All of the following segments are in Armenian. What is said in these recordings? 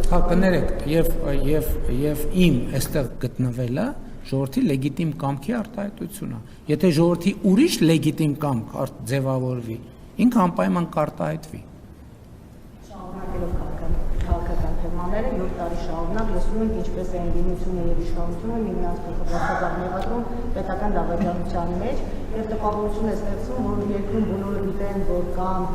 Հա, կներեք, եւ իմ այստեղ գտնվելը ժողովրդի լեգիտիմ կամքի արտահայտություն է։ Եթե ժողովրդի ուրիշ լեգիտիմ կամք ձևավորվի, ինքը անպայման կարտահայտվի։ Շարունակելով քաղաքական թեմաները 7 տարի շարունակ լսում ենք ինչպես է ընդդիմությունը եւ իշխանությունը միմյանց փոխադարձաբար մեղադրում պետական դավաճանության մեջ եւ տպավորություն է ստեղծում, որ երկրում բոլորը գիտեն, որ կան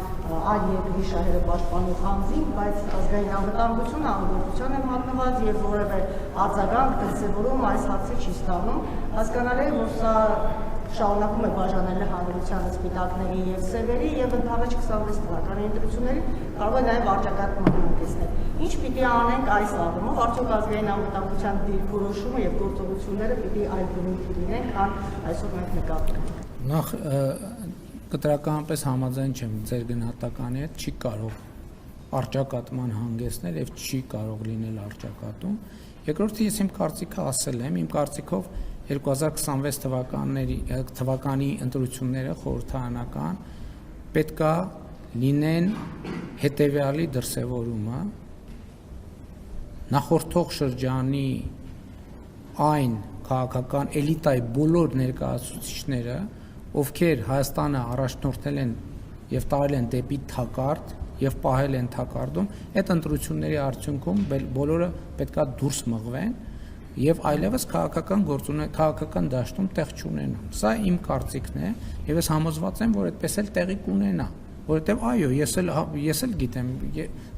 այլ երկրի շահերը պաշտպանող անձինք, բայց ազգային անվտանգությունը անգործության է մատնված եւ որևէ արձագանք դրսեւորում այս հարցի չի ստանում։ Հասկանալի է, որ սա շարունակում է բաժանել հանրությանը սպիտակների եւ սևերի եւ ընդհանրապես 26 թվականի ընտրությունների կարող է նաեւ վարչակարգման հանգեցնել։ Ինչ պիտի անենք այս առումով, արդյոք ազգային անվտանգության դիրքորոշումը եւ գործողությունները պիտի այլ բնույթի լինեն, քան այսօր մենք նկատում ենք։ Նախ կտրականապես համաձայն չեմ ձեր գնահատականի հետ, չի կարող արճակատման հանգեցնել եւ չի կարող լինել արճակատում։ Երկրորդը ես իմ կարծիքը ասել եմ, իմ կարծիքով 2026 թվականի ընտրությունները խորհրդարանական պետքա լինեն հետևյալի դրսևորումը նախորդող շրջանի այն քաղաքական էլիտայի բոլոր ներկայացուցիչները, ովքեր Հայաստանը առաջնորդել են եւ տարել են դեպի թակարդ եւ պահել են թակարդում, այդ ընտրությունների արդյունքում բոլորը պետքա դուրս մղվեն եւ այլևս քաղաքական դաշտում տեղ չունենան։ Սա իմ կարծիքն է եւ ես համոզված եմ, որ այդպես էլ տեղի կունենա, որովհետեւ այո, ես էլ գիտեմ,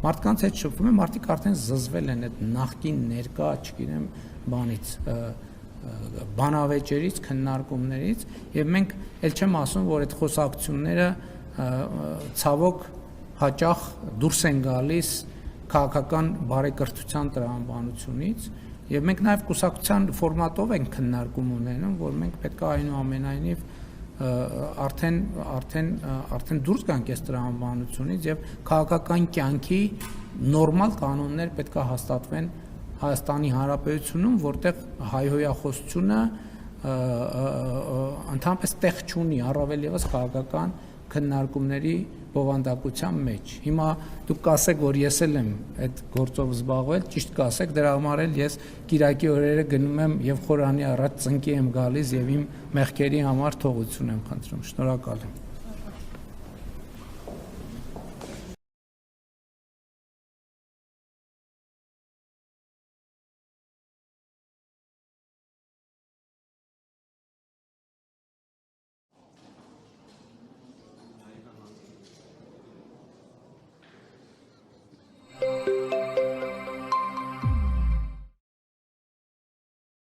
մարդկանց հետ շփվում եմ, մարդիկ արդեն զզվել են այդ նախկին ներկա, չգիտեմ, բանից բանավեճերից, քննարկումներից եւ մենք էլ չեմ ասում, որ այդ խոսակցությունները ցավոք հաճախ դուրս են գալիս քաղաքական բարեկրթության տրամաբանությունից եւ մենք նաեւ կուսակցության ֆորմատով ենք քննարկում ունենում, որ մենք պետք է այնուամենայնիվ արդեն դուրս գանք այս տրամաբանությունից եւ քաղաքական կյանքի նորմալ կանոններ պետք է հաստատվեն Հայաստանի Հանրապետությունում, որտեղ հայհոյախոսությունը ընդհանրապես տեղ չունի, առավել եւս քաղաքական քննարկումների բովանդակության մեջ։ Հիմա դուք կասեք, որ ես էլ եմ այդ գործով զբաղվել, ճիշտ կասեք, դրա համար էլ ես Կիրակի օրերը գնում եմ եւ խորանի առաջ ծնկի եմ գալիս եւ իմ մեղքերի համար թողություն եմ խնդրում։ Շնորհակալ եմ։